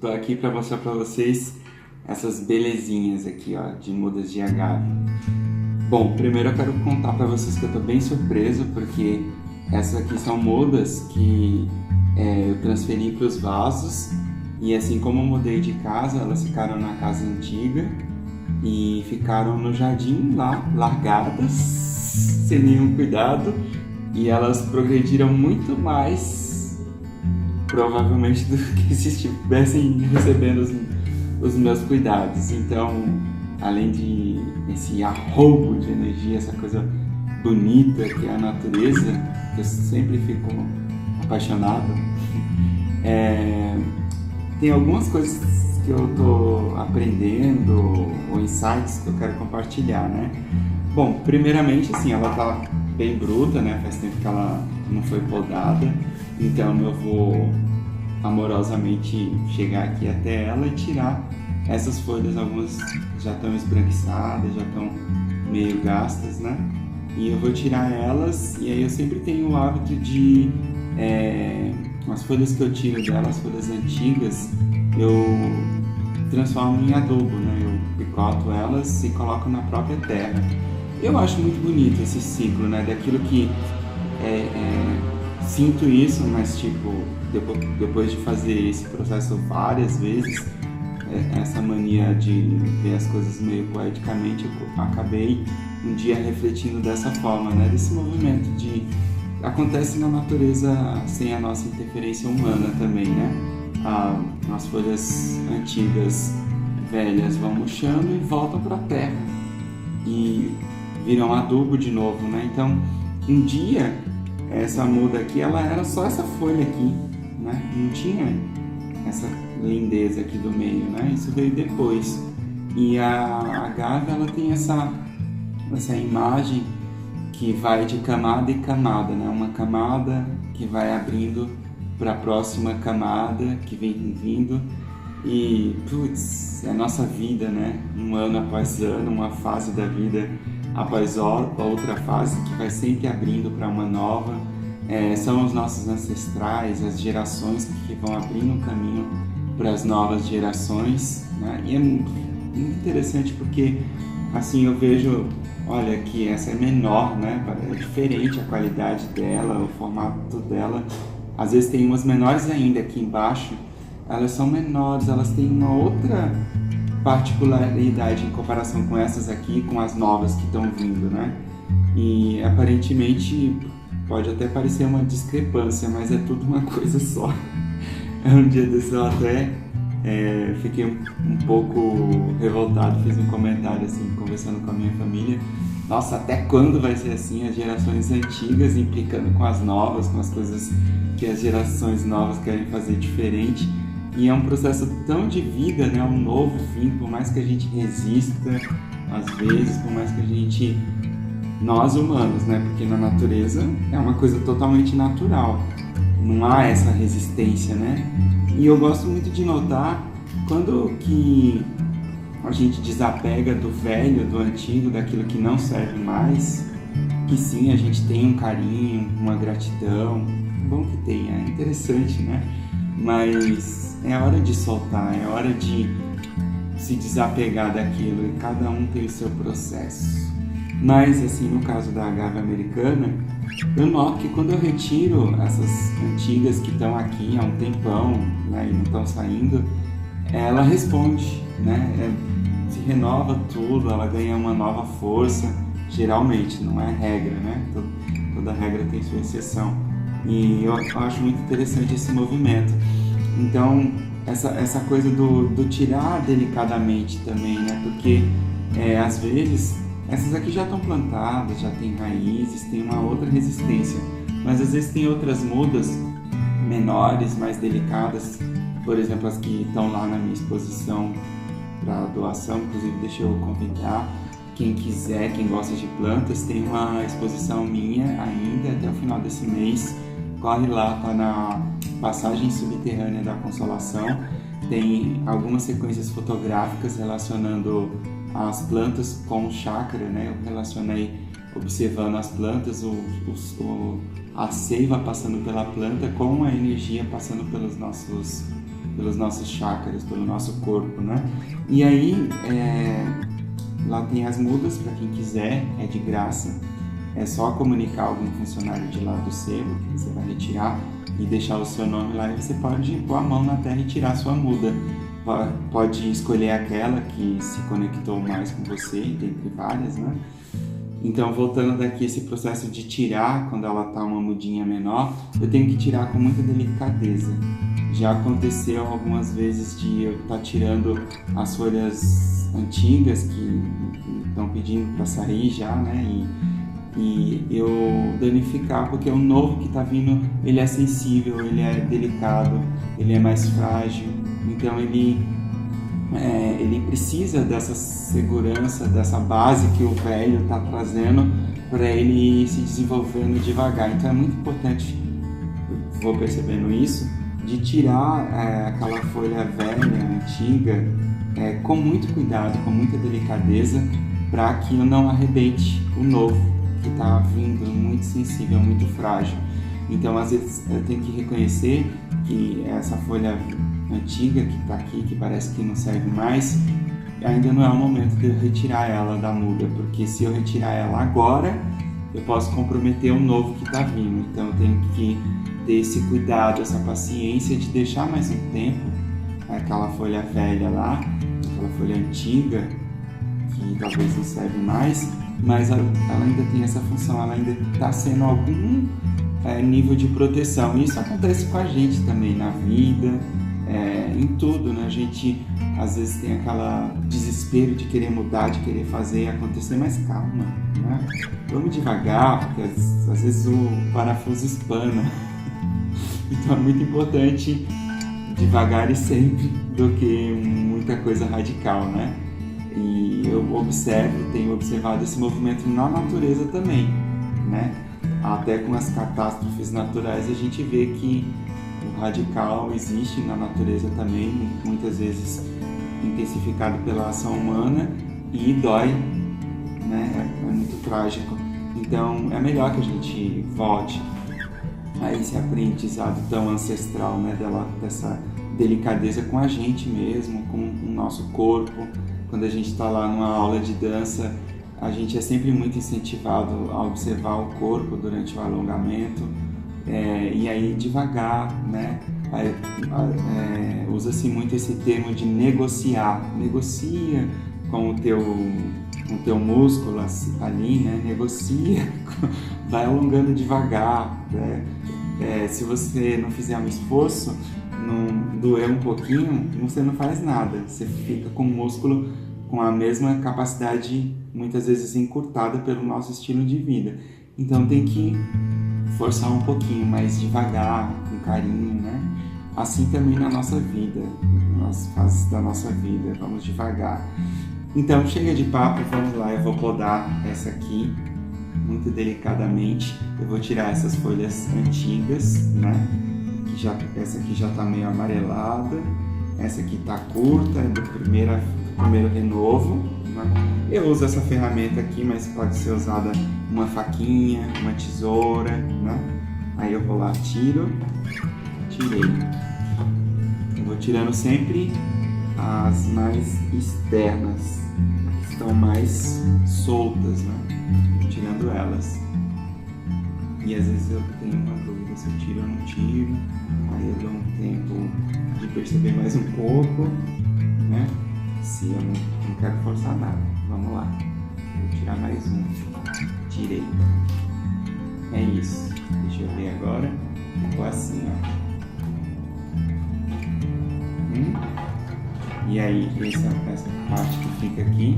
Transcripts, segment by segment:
Tô aqui para mostrar para vocês essas belezinhas aqui, ó, de mudas de agave. Bom, primeiro eu quero contar para vocês que eu tô bem surpreso porque essas aqui são mudas que eu transferi para os vasos e assim como eu mudei de casa, elas ficaram na casa antiga e ficaram no jardim lá, largadas, sem nenhum cuidado, e elas progrediram muito mais, provavelmente, do que se estivessem recebendo os meus cuidados. Então, além de esse arroubo de energia, essa coisa bonita que é a natureza, que eu sempre fico apaixonado, tem algumas coisas que eu tô aprendendo, ou insights que eu quero compartilhar, né? Bom, primeiramente, assim, ela tá bem bruta, né? Faz tempo que ela não foi podada, então eu vou amorosamente chegar aqui até ela e tirar essas folhas. Algumas já estão esbranquiçadas, já estão meio gastas, né? E eu vou tirar elas, e aí eu sempre tenho o hábito de as folhas que eu tiro delas, as folhas antigas, eu transformo em adobo, né? Eu picoto elas e coloco na própria terra. Eu acho muito bonito esse ciclo, né? Daquilo que sinto isso, mas tipo, depois de fazer esse processo várias vezes, essa mania de ver as coisas meio poeticamente, eu acabei um dia refletindo dessa forma, né? Desse movimento de acontece na natureza sem a nossa interferência humana também, né? As folhas antigas, velhas, vão murchando e voltam para a terra e viram adubo de novo, né? Então, um dia, essa muda aqui, ela era só essa folha aqui, né? Não tinha essa lindeza aqui do meio, né? Isso veio depois. E a agave, ela tem essa imagem que vai de camada em camada, né? Uma camada que vai abrindo para a próxima camada que vem vindo e, putz, é a nossa vida, né? Um ano após ano, uma fase da vida após outra fase que vai sempre abrindo para uma nova. São os nossos ancestrais, as gerações que vão abrindo um caminho para as novas gerações, né? E é muito interessante porque, assim, eu vejo, olha, que essa é menor, né? É diferente a qualidade dela, o formato dela. Às vezes tem umas menores ainda aqui embaixo, elas são menores, elas têm uma outra particularidade em comparação com essas aqui, com as novas que estão vindo, né? E aparentemente pode até parecer uma discrepância, mas é tudo uma coisa só. Um dia desse eu até fiquei um pouco revoltado, fiz um comentário assim, conversando com a minha família. Nossa, até quando vai ser assim? As gerações antigas implicando com as novas, com as coisas que as gerações novas querem fazer diferente. E é um processo tão de vida, né? Um novo fim, por mais que a gente resista, às vezes, por mais que a gente... Nós humanos, né? Porque na natureza é uma coisa totalmente natural. Não há essa resistência, né? E eu gosto muito de notar quando que a gente desapega do velho, do antigo, daquilo que não serve mais, que sim, a gente tem um carinho, uma gratidão, bom que tenha, é interessante, né? Mas é hora de soltar, é hora de se desapegar daquilo, e cada um tem o seu processo. Mas, assim, no caso da agave americana, eu noto que quando eu retiro essas antigas que estão aqui há um tempão, né, e não estão saindo, ela responde, né? Se renova tudo, ela ganha uma nova força, geralmente, não é regra, né? Toda regra tem sua exceção. E eu acho muito interessante esse movimento. Então, essa coisa do tirar delicadamente também, né? Porque, às vezes, essas aqui já estão plantadas, já tem raízes, tem uma outra resistência. Mas, às vezes, tem outras mudas menores, mais delicadas. Por exemplo, as que estão lá na minha exposição para doação. Inclusive, deixa eu convidar quem quiser, quem gosta de plantas, tem uma exposição minha ainda até o final desse mês. Corre lá, tá na Passagem Subterrânea da Consolação. Tem algumas sequências fotográficas relacionando as plantas com o chakra, né? Eu relacionei observando as plantas, a seiva passando pela planta com a energia passando pelos nossos pelos nossos chakras, pelo nosso corpo, né? E aí, lá tem as mudas, para quem quiser, é de graça. É só comunicar algum funcionário de lá do sebo que você vai retirar e deixar o seu nome lá, e você pode pôr a mão na terra e tirar a sua muda. Pode escolher aquela que se conectou mais com você, dentre várias, né? Então, voltando daqui, esse processo de tirar, quando ela está uma mudinha menor, eu tenho que tirar com muita delicadeza. Já aconteceu algumas vezes de eu estar tirando as folhas antigas que estão pedindo para sair já, né? E eu danificar, porque o novo que está vindo, ele é sensível, ele é delicado, ele é mais frágil. Então ele precisa dessa segurança, dessa base que o velho está trazendo para ele ir se desenvolvendo devagar. Então é muito importante, vou percebendo isso, de tirar aquela folha velha, antiga, com muito cuidado, com muita delicadeza, para que eu não arrebente o novo que está vindo, muito sensível, muito frágil. Então às vezes eu tenho que reconhecer que essa folha antiga que está aqui, que parece que não serve mais, ainda não é o momento de eu retirar ela da muda, porque se eu retirar ela agora, eu posso comprometer o novo que está vindo. Então eu tenho que ter esse cuidado, essa paciência de deixar mais um tempo aquela folha velha lá, aquela folha antiga, que talvez não serve mais, mas ela ainda tem essa função, ela ainda está sendo algum nível de proteção. Isso acontece com a gente também na vida, em tudo, né? A gente às vezes tem aquele desespero de querer mudar, de querer fazer acontecer, mas calma, né? Vamos devagar, porque às vezes o parafuso espana. Então é muito importante devagar e sempre do que muita coisa radical, né? E eu tenho observado esse movimento na natureza também, né? Até com as catástrofes naturais a gente vê que o radical existe na natureza também, muitas vezes intensificado pela ação humana, e dói, né? É muito trágico. Então é melhor que a gente volte a esse aprendizado tão ancestral, né? Dessa delicadeza com a gente mesmo, com o nosso corpo. Quando a gente está lá numa aula de dança, a gente é sempre muito incentivado a observar o corpo durante o alongamento, e aí devagar, né? Usa-se muito esse termo de negociar. Negocia com o teu músculo ali, né? Negocia, vai alongando devagar, né? Se você não fizer um esforço, não doer um pouquinho, você não faz nada, você fica com o músculo com a mesma capacidade, muitas vezes encurtada pelo nosso estilo de vida. Então tem que forçar um pouquinho, mais devagar, com carinho, né? Assim também na nossa vida, nas fases da nossa vida, vamos devagar. Então chega de papo, vamos lá, eu vou podar essa aqui, muito delicadamente. Eu vou tirar essas folhas antigas, né? Essa aqui já está meio amarelada, essa aqui está curta, é do primeiro renovo, né? Eu uso essa ferramenta aqui, mas pode ser usada uma faquinha, uma tesoura, né? Aí eu vou lá, tirei. Eu vou tirando sempre as mais externas, que estão mais soltas, né? Vou tirando elas. E às vezes eu tenho uma dúvida se eu tiro ou não tiro, aí eu dou um tempo de perceber mais um pouco, né? Se eu não quero forçar nada. Vamos lá. Vou tirar mais um. Tirei. É isso. Deixa eu ver agora. Ficou assim, ó. E aí, essa parte que fica aqui,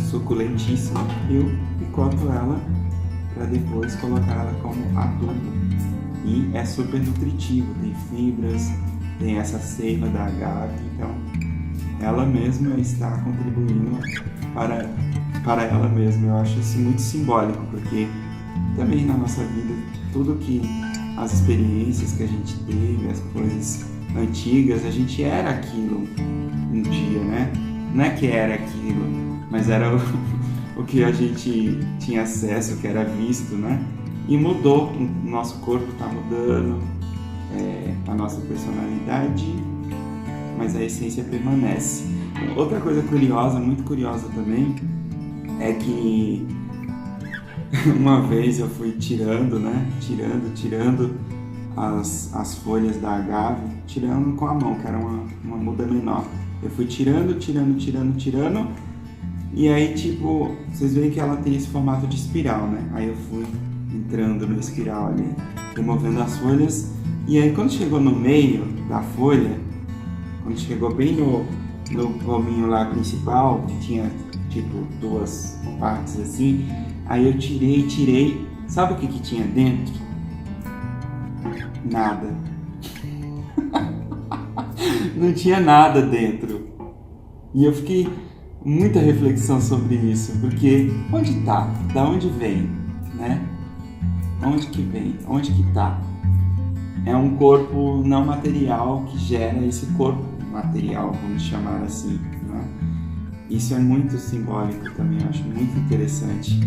suculentíssima, eu picoto ela para depois colocar ela como adubo. E é super nutritivo, tem fibras, tem essa seiva da agave, então ela mesma está contribuindo para ela mesma. Eu acho isso muito simbólico, porque também na nossa vida, tudo que as experiências que a gente teve, as coisas antigas, a gente era aquilo um dia, né? Não é que era aquilo, mas era o que a gente tinha acesso, o que era visto, né? E mudou, o nosso corpo está mudando, a nossa personalidade, mas a essência permanece. Outra coisa curiosa, muito curiosa também, é que uma vez eu fui tirando as folhas da agave, tirando com a mão, que era uma muda menor. Eu fui tirando, e aí tipo, vocês veem que ela tem esse formato de espiral, né? Aí eu fui entrando no espiral ali, removendo as folhas, e aí quando chegou no meio da folha, quando chegou bem no gominho lá principal, que tinha tipo 2 partes assim, aí eu tirei, sabe o que tinha dentro? Nada. Não tinha nada dentro. E eu fiquei muita reflexão sobre isso, porque onde tá? Da onde vem, né? Onde que vem? Onde que tá? É um corpo não material que gera esse corpo material, vamos chamar assim, né? Isso é muito simbólico também, eu acho muito interessante.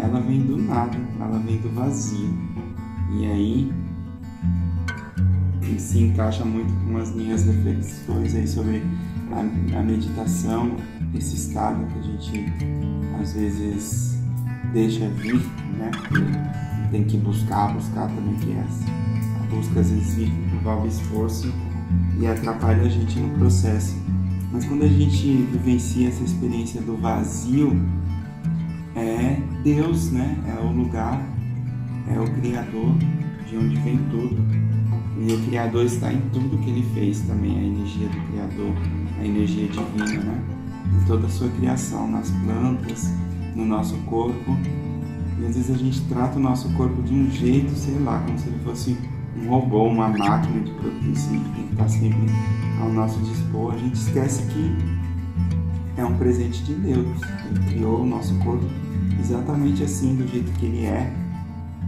Ela vem do nada, ela vem do vazio. E aí se encaixa muito com as minhas reflexões aí sobre a meditação, esse estado que a gente às vezes deixa vir, né? Tem que buscar também, que a busca às vezes envolve esforço e atrapalha a gente no processo. Mas quando a gente vivencia essa experiência do vazio, é Deus, né? É o lugar, é o Criador, de onde vem tudo. E o Criador está em tudo que Ele fez também, a energia do Criador, a energia divina, né? Em toda a sua criação, nas plantas, no nosso corpo. E às vezes a gente trata o nosso corpo de um jeito, sei lá, como se ele fosse um robô, uma máquina de produzir, que tem que estar sempre ao nosso dispor. A gente esquece que é um presente de Deus. Ele criou o nosso corpo exatamente assim, do jeito que ele é.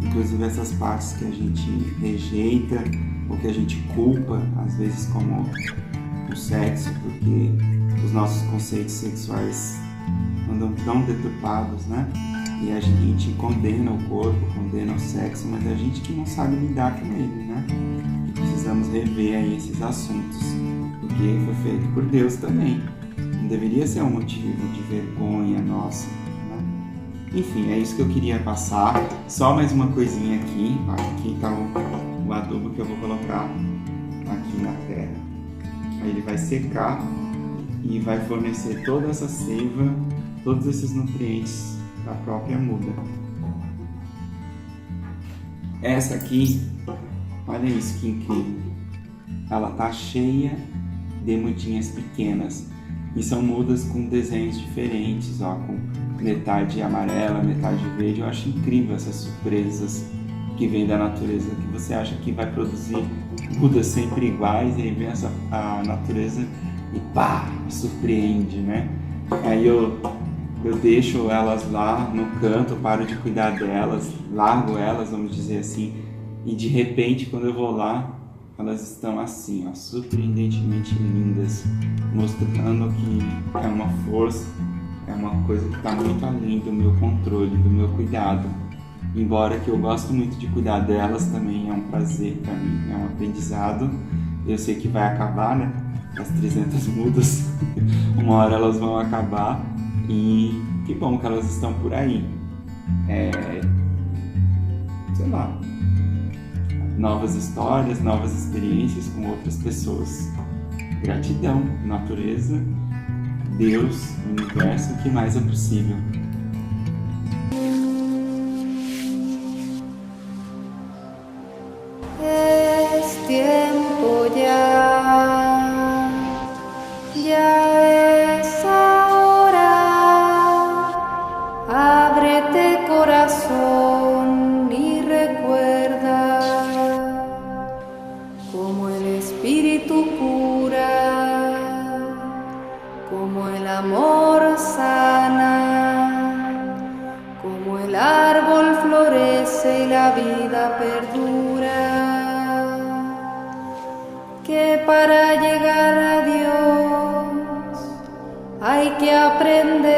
Inclusive essas partes que a gente rejeita ou que a gente culpa, às vezes, como o sexo, porque os nossos conceitos sexuais andam tão deturpados, né? E a gente condena o corpo, condena o sexo, mas é a gente que não sabe lidar com ele, né? E precisamos rever aí esses assuntos, porque foi feito por Deus também. Não deveria ser um motivo de vergonha nossa, né? Enfim, é isso que eu queria passar. Só mais uma coisinha aqui. Aqui está o adubo que eu vou colocar aqui na terra. Aí ele vai secar e vai fornecer toda essa seiva, todos esses nutrientes da própria muda. Essa aqui, olha isso que incrível. Ela tá cheia de mudinhas pequenas. E são mudas com desenhos diferentes, ó, com metade amarela, metade verde. Eu acho incrível essas surpresas que vêm da natureza, que você acha que vai produzir mudas sempre iguais, e aí vem a natureza e pá, surpreende, né? Aí eu deixo elas lá no canto, paro de cuidar delas, largo elas, vamos dizer assim, e de repente quando eu vou lá, elas estão assim, ó, surpreendentemente lindas, mostrando que é uma força, é uma coisa que está muito além do meu controle, do meu cuidado. Embora que eu gosto muito de cuidar delas, também é um prazer para mim, é um aprendizado. Eu sei que vai acabar, né? As 300 mudas, uma hora elas vão acabar, e que bom que elas estão por aí. Sei lá, novas histórias, novas experiências com outras pessoas. Gratidão, natureza, Deus, universo, o que mais é possível. Que para llegar a Dios hay que aprender